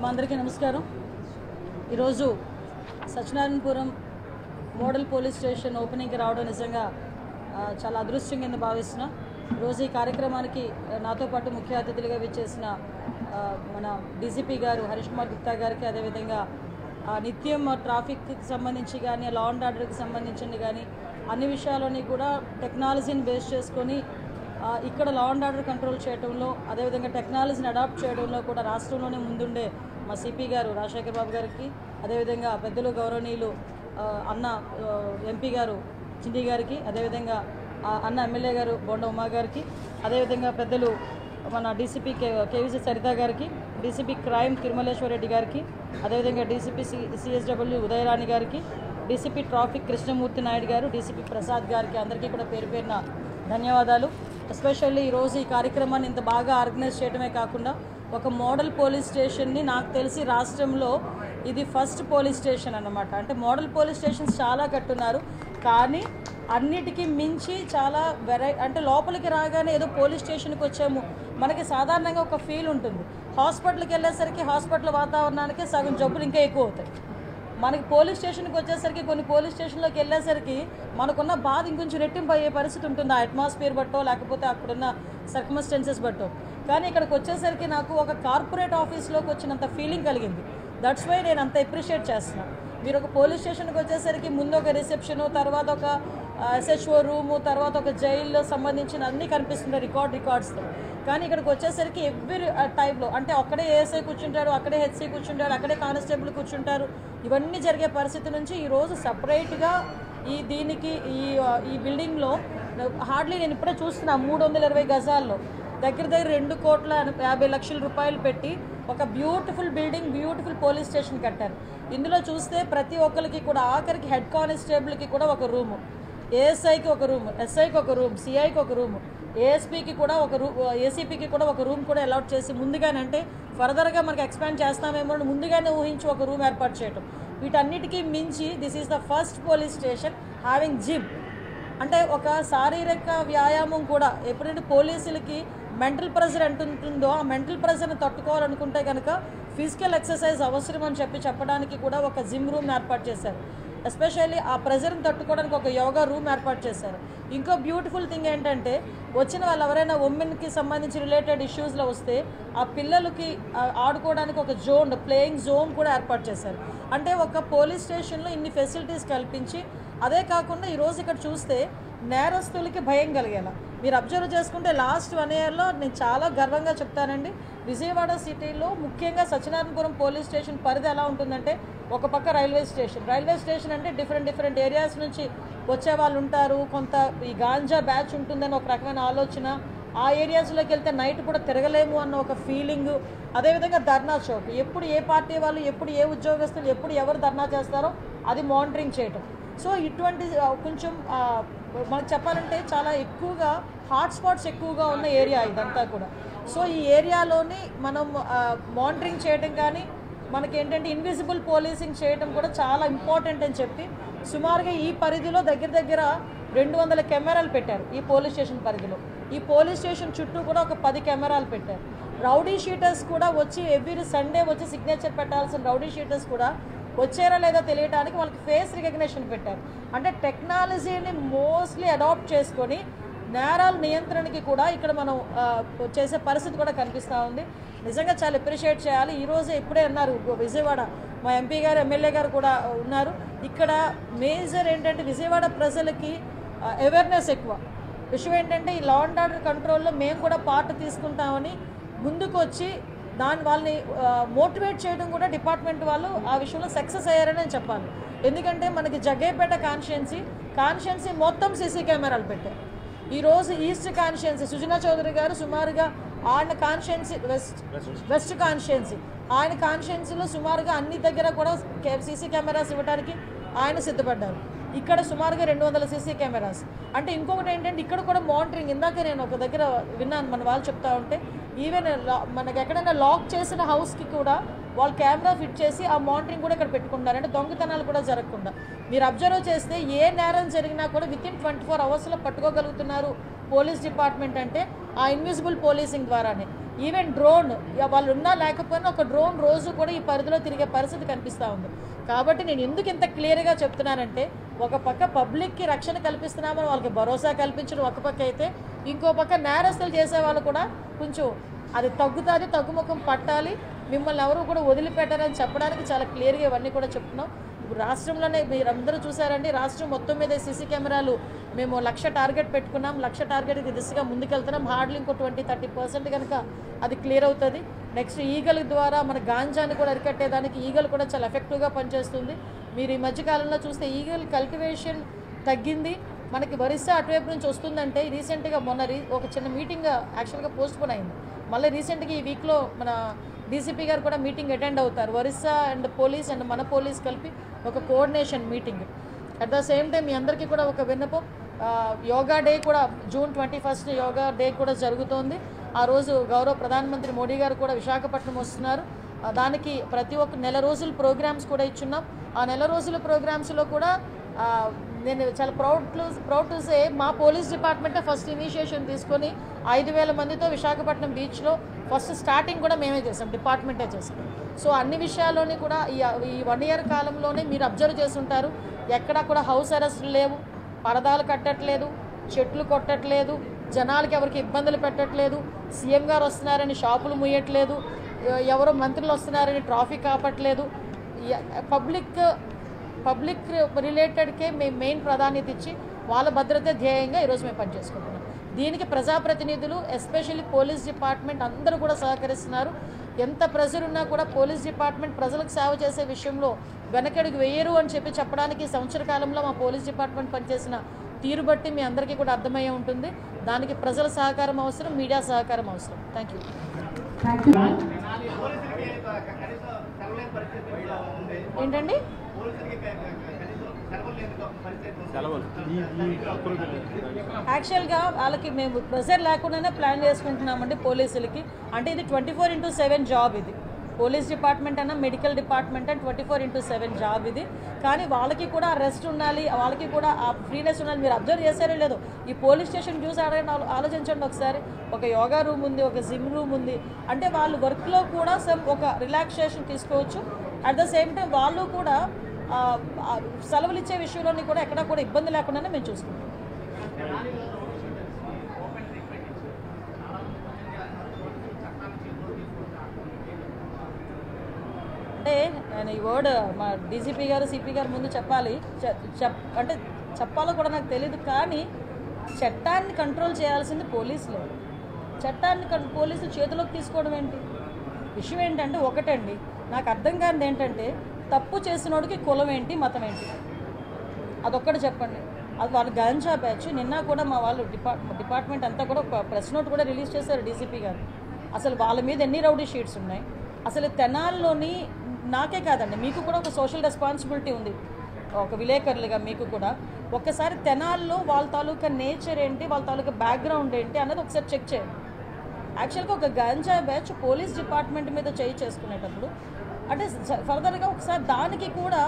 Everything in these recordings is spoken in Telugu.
అందరికీ నమస్కారం. ఈరోజు సత్యనారాయణపురం మోడల్ పోలీస్ స్టేషన్ ఓపెనింగ్కి రావడం నిజంగా చాలా అదృష్టం కింద భావిస్తున్నా. ఈరోజు ఈ కార్యక్రమానికి నాతో పాటు ముఖ్య అతిథులుగా విచ్చేసిన మన డీసీపీ గారు హరీష్ కుమార్ గుప్తా గారికి, అదేవిధంగా నిత్యం ట్రాఫిక్కి సంబంధించి కానీ లా అండ్ ఆర్డర్కి సంబంధించింది కానీ అన్ని విషయాలని కూడా టెక్నాలజీని బేస్ చేసుకొని ఇక్కడ లా అండ్ ఆర్డర్ కంట్రోల్ చేయడంలో, అదేవిధంగా టెక్నాలజీని అడాప్ట్ చేయడంలో కూడా రాష్ట్రంలోనే ముందుండే మా సిపి గారు రాజశేఖర్ బాబు గారికి, అదేవిధంగా పెద్దలు గౌరవనీయులు అన్న ఎంపీ గారు చిండి గారికి, అదేవిధంగా అన్న ఎమ్మెల్యే గారు బొండ ఉమా గారికి, అదేవిధంగా పెద్దలు మన డీసీపీ కేవీసీ సరిత గారికి, డీసీపీ క్రైమ్ తిరుమలేశ్వర్ రెడ్డి గారికి, అదేవిధంగా డీసీపీ సిఎస్డబ్ల్యూ ఉదయరాణి గారికి, డీసీపీ ట్రాఫిక్ కృష్ణమూర్తి నాయుడు గారు, డీసీపీ ప్రసాద్ గారికి అందరికీ కూడా పేరు పేరున ధన్యవాదాలు. ఎస్పెషల్లీ ఈరోజు ఈ కార్యక్రమాన్ని ఇంత బాగా ఆర్గనైజ్ చేయడమే కాకుండా ఒక మోడల్ పోలీస్ స్టేషన్ని నాకు తెలిసి రాష్ట్రంలో ఇది ఫస్ట్ పోలీస్ స్టేషన్ అన్నమాట. అంటే మోడల్ పోలీస్ స్టేషన్స్ చాలా కట్టున్నారు, కానీ అన్నిటికీ మించి చాలా అంటే లోపలికి రాగానే ఏదో పోలీస్ స్టేషన్కి వచ్చాము మనకి సాధారణంగా ఒక ఫీల్ ఉంటుంది. హాస్పిటల్కి వెళ్ళేసరికి హాస్పిటల్ వాతావరణానికి సగం జబ్బులు ఇంకా ఎక్కువ అవుతాయి. మనకి పోలీస్ స్టేషన్కి వచ్చేసరికి కొన్ని పోలీస్ స్టేషన్లోకి వెళ్ళేసరికి మనకున్న బాధ ఇంకొంచెం రెట్టింపు అయ్యే పరిస్థితి ఉంటుంది, ఆ అట్మాస్ఫియర్ బట్టో లేకపోతే అక్కడున్న సర్కమ్స్టెన్సెస్ బట్టో. కానీ ఇక్కడికి వచ్చేసరికి నాకు ఒక కార్పొరేట్ ఆఫీస్లోకి వచ్చినంత ఫీలింగ్ కలిగింది. దట్స్ వై నేను అంత అప్రిషియేట్ చేస్తున్నాను. మీరు ఒక పోలీస్ స్టేషన్కి వచ్చేసరికి ముందు ఒక రిసెప్షను, తర్వాత ఒక ఎస్హెచ్ఓ రూము, తర్వాత ఒక జైల్లో సంబంధించిన అన్నీ కనిపిస్తుంటాయి రికార్డ్స్తో. కానీ ఇక్కడికి వచ్చేసరికి ఎవ్రీ టైప్లో అంటే అక్కడే ఏఎస్ఐ కూర్చుంటారు, అక్కడే హెచ్సి కూర్చుంటారు, అక్కడే కానిస్టేబుల్ కూర్చుంటారు. ఇవన్నీ జరిగే పరిస్థితి నుంచి ఈరోజు సపరేట్గా దీనికి ఈ బిల్డింగ్లో హార్డ్లీ నేను ఇప్పుడే చూస్తున్నా 320 గజాల్లో దగ్గర 2,50,00,000 రూపాయలు పెట్టి ఒక beautiful building, beautiful police station కట్టారు. ఇందులో చూస్తే ప్రతి ఒక్కరికి కూడా ఆఖరికి హెడ్ కానిస్టేబుల్కి కూడా ఒక రూము, ఏఎస్ఐకి ఒక రూమ్, ఎస్ఐకి ఒక రూమ్, సిఐకి ఒక రూమ్, ఏఎస్పీకి కూడా ఒక ఏసీపీకి కూడా ఒక రూమ్ కూడా అలాట్ చేసి ముందుగానే, అంటే ఫర్దర్గా మనకి ఎక్స్పాండ్ చేస్తామేమో ముందుగానే ఊహించి ఒక రూమ్ ఏర్పాటు చేయటం. వీటన్నిటికీ మించి this is the first police station having gym. అంటే ఒక శారీరక వ్యాయామం కూడా ఎప్పుడైతే పోలీసులకి మెంటల్ ప్రెషర్ ఉంటుందో ఆ మెంటల్ ప్రెషర్ని తట్టుకోవాలనుకుంటే కనుక ఫిజికల్ ఎక్సర్సైజ్ అవసరం అని చెప్పడానికి కూడా ఒక జిమ్ రూమ్ ఏర్పాటు చేశారు. ఎస్పెషల్లీ ఆ ప్రెజర్ని తట్టుకోవడానికి ఒక యోగా రూమ్ ఏర్పాటు చేశారు. ఇంకో బ్యూటిఫుల్ థింగ్ ఏంటంటే వచ్చిన వాళ్ళు ఎవరైనా ఉమెన్కి సంబంధించి రిలేటెడ్ ఇష్యూస్లో వస్తే ఆ పిల్లలకి ఆడుకోవడానికి ఒక జోన్, ప్లేయింగ్ జోన్ కూడా ఏర్పాటు చేశారు. అంటే ఒక పోలీస్ స్టేషన్లో ఇన్ని ఫెసిలిటీస్ కల్పించి, అదే కాకుండా ఈరోజు ఇక్కడ చూస్తే నేరస్తులకి భయం కలిగేలా మీరు అబ్జర్వ్ చేసుకుంటే లాస్ట్ 1 yearలో నేను చాలా గర్వంగా చెప్తానండి. విజయవాడ సిటీలో ముఖ్యంగా సత్యనారాయణపురం పోలీస్ స్టేషన్ పరిధి ఎలా ఉంటుందంటే ఒక పక్క రైల్వే స్టేషన్ అంటే డిఫరెంట్ ఏరియాస్ నుంచి వచ్చే వాళ్ళు ఉంటారు, కొంత ఈ గాంజా బ్యాచ్ ఉంటుందని ఒక రకమైన ఆలోచన, ఆ ఏరియాస్లోకి వెళ్తే నైట్ కూడా తిరగలేము అన్న ఒక ఫీలింగు. అదేవిధంగా ధర్నా చౌక్, ఎప్పుడు ఏ పార్టీ వాళ్ళు, ఎప్పుడు ఏ ఉద్యోగస్తులు, ఎప్పుడు ఎవరు ధర్నా చేస్తారో అది మానిటరింగ్ చేయటం. సో ఇటువంటి కొంచెం మనకు చెప్పాలంటే చాలా ఎక్కువగా హాట్స్పాట్స్ ఎక్కువగా ఉన్న ఏరియా ఇదంతా కూడా. సో ఈ ఏరియాలోని మనం మానిటరింగ్ చేయడం కానీ మనకేంటంటే ఇన్విజిబుల్ పోలీసింగ్ చేయడం కూడా చాలా ఇంపార్టెంట్ అని చెప్పి సుమారుగా ఈ పరిధిలో దగ్గర 200 కెమెరాలు పెట్టారు. ఈ పోలీస్ స్టేషన్ పరిధిలో ఈ పోలీస్ స్టేషన్ చుట్టూ కూడా ఒక 10 కెమెరాలు పెట్టారు. రౌడీ షీటర్స్ కూడా వచ్చి ఎవ్రీ సండే వచ్చి సిగ్నేచర్ పెట్టాల్సిన రౌడీ షీటర్స్ కూడా వచ్చారా లేదా తెలియడానికి వాళ్ళకి ఫేస్ రికగ్నిషన్ పెట్టారు. అంటే టెక్నాలజీని మోస్ట్లీ అడాప్ట్ చేసుకొని నేరాల నియంత్రణకి కూడా ఇక్కడ మనం చేసే పరిస్థితి కూడా కనిపిస్తూ ఉంది. నిజంగా చాలా అప్రిషియేట్ చేయాలి. ఈరోజు ఇప్పుడే అన్నారు విజయవాడ మా ఎంపీ గారు, ఎమ్మెల్యే గారు కూడా ఉన్నారు. ఇక్కడ మేజర్ ఏంటంటే విజయవాడ ప్రజలకి అవేర్నెస్ ఎక్కువ. విషయం ఏంటంటే ఈ లా అండ్ ఆర్డర్ కంట్రోల్లో మేము కూడా పార్ట్ తీసుకుంటామని ముందుకు వచ్చి వాళ్ళని మోటివేట్ చేయడం కూడా డిపార్ట్మెంట్ వాళ్ళు ఆ విషయంలో సక్సెస్ అయ్యారని నేను చెప్పాలి. ఎందుకంటే మనకి జగ్గయ్యపేట కాన్స్టిట్యున్సీ మొత్తం సీసీ కెమెరాలు పెట్టారు. ఈరోజు ఈస్ట్ కాన్స్టిట్యున్సీ సుజనా చౌదరి గారు సుమారుగా ఆయన కాన్స్టిట్యున్సీ వెస్ట్ కాన్స్టిట్యున్సీ ఆయన కాన్స్టిట్యున్సీలో సుమారుగా అన్ని దగ్గర కూడా సీసీ కెమెరాస్ ఇవ్వడానికి ఆయన సిద్ధపడ్డారు. ఇక్కడ సుమారుగా 200 సీసీ కెమెరాస్. అంటే ఇంకొకటి ఏంటంటే ఇక్కడ కూడా మానిటరింగ్, ఇందాక నేను ఒక దగ్గర విన్నాను మన వాళ్ళు చెప్తా ఉంటే ఈవెన్ మనకి ఎక్కడైనా లాక్ చేసిన హౌస్కి కూడా వాళ్ళు కెమెరా ఫిట్ చేసి ఆ మానిటరింగ్ కూడా ఇక్కడ పెట్టుకుంటారు. అంటే దొంగతనాలు కూడా జరగకుండా మీరు అబ్జర్వ్ చేస్తే ఏ నేరం జరిగినా కూడా వితిన్ 24 hours పట్టుకోగలుగుతున్నారు పోలీస్ డిపార్ట్మెంట్ అంటే ఆ ఇన్విజిబుల్ పోలీసింగ్ ద్వారానే. ఈవెన్ డ్రోన్ వాళ్ళు ఉన్నా లేకపోయినా ఒక డ్రోన్ రోజు కూడా ఈ పరిధిలో తిరిగే పరిస్థితి కనిపిస్తూ ఉంది. కాబట్టి నేను ఎందుకు ఇంత క్లియర్గా చెప్తున్నానంటే, ఒక పక్క పబ్లిక్కి రక్షణ కల్పిస్తున్నామని వాళ్ళకి భరోసా కల్పించడం ఒక పక్క అయితే, ఇంకో పక్క నేరస్తులు చేసే వాళ్ళు కూడా కొంచెం అది తగ్గుతుంది, తగ్గుముఖం పట్టాలి, మిమ్మల్ని ఎవరు కూడా వదిలిపెట్టారని చెప్పడానికి చాలా క్లియర్గా ఇవన్నీ కూడా చెప్తున్నాం. ఇప్పుడు రాష్ట్రంలోనే మీరందరూ చూసారండి, రాష్ట్రం మొత్తం మీద సీసీ కెమెరాలు మేము 1,00,000 టార్గెట్ పెట్టుకున్నాం. 1,00,000 టార్గెట్కి దిశగా ముందుకెళ్తున్నాం. హార్డ్లీ ఇంకో 20-30% కనుక అది క్లియర్ అవుతుంది. నెక్స్ట్ ఈగల ద్వారా మన గాంజాని కూడా అరికట్టేదానికి ఈగలు కూడా చాలా ఎఫెక్టివ్గా పనిచేస్తుంది. మీరు ఈ మధ్యకాలంలో చూస్తే ఈగల్ కల్టివేషన్ తగ్గింది. మనకి ఒరిస్సా అటువైపు నుంచి వస్తుందంటే రీసెంట్గా మొన్న ఒక చిన్న మీటింగ్ యాక్చువల్గా పోస్ట్పోన్ అయింది. మళ్ళీ రీసెంట్గా ఈ వీక్లో మన డీసీపీ గారు కూడా మీటింగ్ అటెండ్ అవుతారు. ఒరిస్సా అండ్ పోలీస్ అండ్ మన పోలీస్ కలిపి ఒక coordination meeting. At the same time మీ అందరికీ కూడా ఒక విన్నపం, యోగా డే కూడా June 21 యోగా డే కూడా జరుగుతోంది. ఆ రోజు గౌరవ ప్రధానమంత్రి మోడీ గారు కూడా విశాఖపట్నం వస్తున్నారు. దానికి ప్రతి ఒక్క నెల రోజుల ప్రోగ్రామ్స్ కూడా ఇచ్చున్నాం. ఆ నెల రోజుల ప్రోగ్రామ్స్లో కూడా నేను చాలా ప్రౌడ్ టు సే మా పోలీస్ డిపార్ట్మెంటే ఫస్ట్ ఇనిషియేషన్ తీసుకొని 5,000 మందితో విశాఖపట్నం బీచ్లో ఫస్ట్ స్టార్టింగ్ కూడా మేమే చేసాం, డిపార్ట్మెంటే చేసాం. సో అన్ని విషయాల్లోని కూడా ఈ 1 year కాలంలోనే మీరు అబ్జర్వ్ చేస్తుంటారు, ఎక్కడా కూడా హౌస్ అరెస్టులు లేవు, పరదాలు కట్టట్లేదు, చెట్లు కొట్టట్లేదు, జనాలకి ఎవరికి ఇబ్బందులు పెట్టట్లేదు, సీఎం గారు వస్తున్నారని షాపులు ముయ్యట్లేదు, ఎవరో మంత్రులు వస్తున్నారని ట్రాఫిక్ ఆపట్లేదు. పబ్లిక్ రిలేటెడ్కే మేము మెయిన్ ప్రాధాన్యత ఇచ్చి వాళ్ళ భద్రత ధ్యేయంగా ఈరోజు మేము పనిచేసుకుంటున్నాం. దీనికి ప్రజాప్రతినిధులు ఎస్పెషల్లీ పోలీస్ డిపార్ట్మెంట్ అందరూ కూడా సహకరిస్తున్నారు. ఎంత ప్రెజర్ ఉన్నా కూడా పోలీస్ డిపార్ట్మెంట్ ప్రజలకు సేవ చేసే విషయంలో వెనకడుగు వేయరు అని చెప్పడానికి సంవత్సర కాలంలో మా పోలీస్ డిపార్ట్మెంట్ పనిచేసిన తీరు బట్టి మీ అందరికీ కూడా అర్థమయ్యే ఉంటుంది. దానికి ప్రజల సహకారం అవసరం, మీడియా సహకారం అవసరం. Thank you. ఏంటండి యాక్చువల్గా వాళ్ళకి మేము ప్రెజర్ లేకుండానే ప్లాన్ చేసుకుంటున్నామండి పోలీసులకి. అంటే ఇది 24/7 జాబ్. ఇది పోలీస్ డిపార్ట్మెంట్ అన్న మెడికల్ డిపార్ట్మెంట్ అని 24/7 జాబ్ ఇది. కానీ వాళ్ళకి కూడా రెస్ట్ ఉండాలి, వాళ్ళకి కూడా ఆ ఫ్రీనెస్ ఉండాలి. మీరు అబ్జర్వ్ చేశారో లేదో, ఈ పోలీస్ స్టేషన్ చూసి ఆలోచించండి ఒకసారి. ఒక యోగా రూమ్ ఉంది, ఒక జిమ్ రూమ్ ఉంది. అంటే వాళ్ళు వర్క్లో కూడా ఒక రిలాక్సేషన్ తీసుకోవచ్చు. అట్ ద సేమ్ టైం వాళ్ళు కూడా సెలవులు ఇచ్చే విషయంలోని కూడా ఎక్కడా కూడా ఇబ్బంది లేకుండానే మేము చూసుకుంటాం. అంటే నేను ఈ వర్డ్ మా డీజీపీ గారు సిపి గారు ముందు చెప్పాలి, అంటే చెప్పాలో కూడా నాకు తెలియదు. కానీ చట్టాన్ని కంట్రోల్ చేయాల్సింది పోలీసులే. చట్టాన్ని పోలీసులు చేతిలోకి తీసుకోవడం ఏంటి? విషయం ఏంటంటే ఒకటండి, నాకు అర్థం కానిది ఏంటంటే, తప్పు చేసినోడికి కులం ఏంటి, మతం ఏంటి, అదొక్కటి చెప్పండి. అది వాళ్ళు గాంజా బ్యాచ్. నిన్న కూడా మా వాళ్ళు డిపార్ట్మెంట్ అంతా కూడా ఒక ప్రెస్ నోట్ కూడా రిలీజ్ చేశారు డీసీపీ గారు. అసలు వాళ్ళ మీద ఎన్ని రౌడీ షీట్స్ ఉన్నాయి. అసలు తెనాల్లోని నాకే కాదండి, మీకు కూడా ఒక సోషల్ రెస్పాన్సిబిలిటీ ఉంది, ఒక విలేకరులుగా మీకు కూడా. ఒక్కసారి తెనాల్లో వాళ్ళ తాలూకా నేచర్ ఏంటి, వాళ్ళ తాలూకా బ్యాక్గ్రౌండ్ ఏంటి అన్నది ఒకసారి చెక్ చేయండి. యాక్చువల్గా ఒక గాంజా బ్యాచ్ పోలీస్ డిపార్ట్మెంట్ మీద చేసుకునేటప్పుడు అంటే ఫర్దర్గా ఒకసారి దానికి కూడా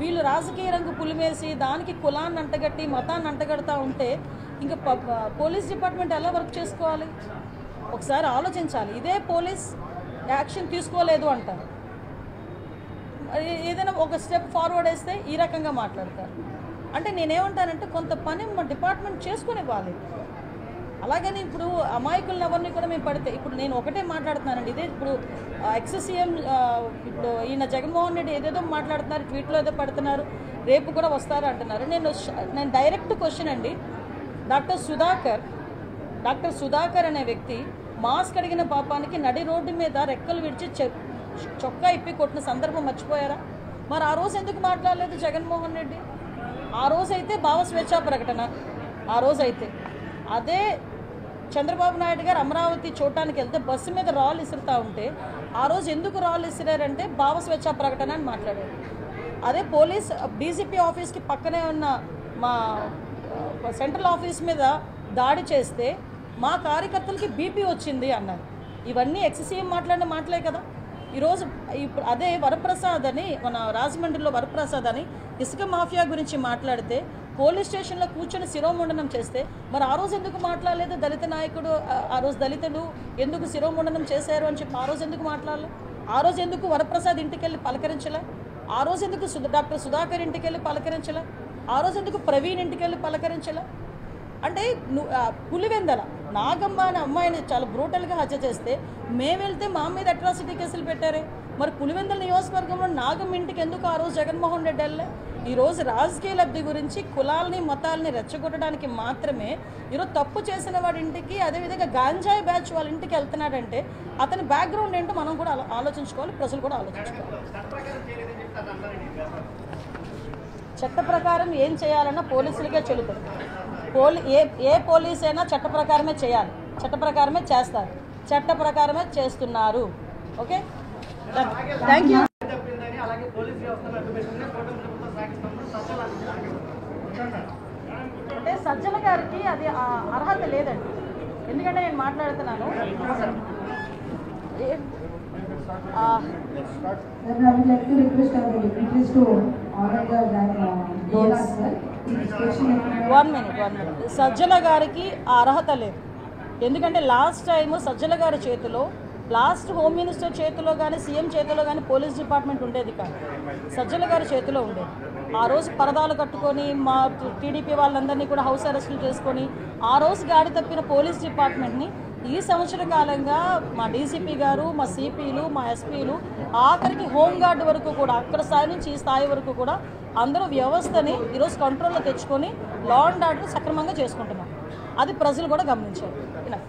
వీళ్ళు రాజకీయ రంగు పులిమేసి దానికి కులాన్ని అంటగట్టి మతాన్ని అంటగడతా ఉంటే ఇంకా పోలీస్ డిపార్ట్మెంట్ ఎలా వర్క్ చేసుకోవాలి? ఒకసారి ఆలోచించాలి. ఇదే పోలీస్ యాక్షన్ తీసుకోలేదు అంటారు, ఏదైనా ఒక స్టెప్ ఫార్వర్డ్ వేస్తే ఈ రకంగా మాట్లాడతారు. అంటే నేనేమంటానంటే కొంత పని మా డిపార్ట్మెంట్ చేసుకునివ్వాలి. అలాగని ఇప్పుడు అమాయకులను ఎవరిని కూడా మేము పడితే, ఇప్పుడు నేను ఒకటే మాట్లాడుతున్నానండి, ఇదే ఇప్పుడు ఎక్స్-సీఎం ఇప్పుడు ఈయన జగన్మోహన్ రెడ్డి ఏదేదో మాట్లాడుతున్నారు, ట్వీట్లో ఏదో పడుతున్నారు, రేపు కూడా వస్తారు అంటున్నారు. నేను డైరెక్ట్ క్వశ్చన్ అండి, డాక్టర్ సుధాకర్ అనే వ్యక్తి మాస్క్ అడిగిన పాపానికి నడి రోడ్డు మీద రెక్కలు విడిచి చొక్కా ఇప్పి కొట్టిన సందర్భం మర్చిపోయారా? మరి ఆ రోజు ఎందుకు మాట్లాడలేదు జగన్మోహన్ రెడ్డి? ఆ రోజైతే భావ స్వేచ్ఛా ప్రకటన, ఆ రోజైతే అదే చంద్రబాబు నాయుడు గారు అమరావతి చూడటానికి వెళ్తే బస్సు మీద రాళ్ళు ఇసురుతూ ఉంటే ఆ రోజు ఎందుకు రాళ్ళు ఇసిరారంటే భావ స్వేచ్ఛా ప్రకటన అని మాట్లాడారు. అదే పోలీస్ డీజీపీ ఆఫీస్కి పక్కనే ఉన్న మా సెంట్రల్ ఆఫీస్ మీద దాడి చేస్తే మా కార్యకర్తలకి బీపీ వచ్చింది అన్నారు. ఇవన్నీ ఎక్స్-సీఎం మాట్లాడిన మాటలే కదా. ఈరోజు ఇప్పుడు అదే వరప్రసాద్ అని, మన రాజమండ్రిలో వరప్రసాద్ అని ఇసుక మాఫియా గురించి మాట్లాడితే పోలీస్ స్టేషన్లో కూర్చొని శిరోముండనం చేస్తే మరి ఆ రోజు ఎందుకు మాట్లాడలేదు దళిత నాయకుడు, ఆ రోజు దళితుడు ఎందుకు శిరోముండనం చేశారు అని చెప్పి ఆ రోజు ఎందుకు మాట్లాడలేదు? ఆ రోజు ఎందుకు వరప్రసాద్ ఇంటికి వెళ్ళి పలకరించలే? ఆ రోజు ఎందుకు డాక్టర్ సుధాకర్ ఇంటికి వెళ్ళి పలకరించలే? ఆ రోజు ఎందుకు ప్రవీణ్ ఇంటికి వెళ్ళి పలకరించలే? అంటే పులివెందల నాగమ్మ అనే అమ్మాయిని చాలా బ్రూటల్గా హత్య చేస్తే మేము వెళ్తే మా మీద అట్రాసిటీ కేసులు పెట్టారే. మరి పులివెందల నియోజకవర్గంలో నాగమ్మ ఇంటికి ఎందుకు ఆ రోజు జగన్మోహన్ రెడ్డి వెళ్ళే? ఈరోజు రాజకీయ లబ్ధి గురించి కులాలని మతాలని రెచ్చగొట్టడానికి మాత్రమే ఈరోజు తప్పు చేసిన వాడి ఇంటికి, అదేవిధంగా గాంజాయి బ్యాచ్ వాళ్ళ ఇంటికి వెళ్తున్నాడంటే అతని బ్యాక్గ్రౌండ్ ఏంటో మనం కూడా ఆలోచించుకోవాలి, ప్రజలు కూడా ఆలోచించుకోవాలి. చట్ట ప్రకారం ఏం చేయాలన్నా పోలీసులకే చెల్లుతుంది. ఏ పోలీస్ అయినా చట్ట ప్రకారమే చేయాలి, చట్ట ప్రకారమే చేస్తారు, చట్ట ప్రకారమే చేస్తున్నారు. Okay, thank you. అంటే సజ్జల గారికి అది అర్హత లేదండి. ఎందుకంటే నేను మాట్లాడుతున్నాను, వన్ మినిట్. సజ్జల గారికి ఆ అర్హత లేదు. ఎందుకంటే లాస్ట్ టైం సజ్జల గారి చేతిలో, లాస్ట్ హోమ్ మినిస్టర్ చేతిలో కానీ సీఎం చేతిలో కానీ పోలీస్ డిపార్ట్మెంట్ ఉండేది కాదు, సజ్జల గారి చేతిలో ఉండేది. ఆ రోజు పరదాలు కట్టుకొని మా టీడీపీ వాళ్ళందరినీ కూడా హౌస్ అరెస్టులు చేసుకొని ఆ రోజు గాడి తప్పిన పోలీస్ డిపార్ట్మెంట్ని ఈ సంవత్సర కాలంగా మా డీసీపీ గారు, మా సిపిలు, మా ఎస్పీలు, ఆఖరికి హోంగార్డు వరకు కూడా, అక్కడ స్థాయి నుంచి ఈ స్థాయి వరకు కూడా అందరూ వ్యవస్థని ఈరోజు కంట్రోల్లో తెచ్చుకొని లా అండ్ ఆర్డర్ సక్రమంగా చేసుకుంటున్నాం. అది ప్రజలు కూడా గమనించారు. ఇలా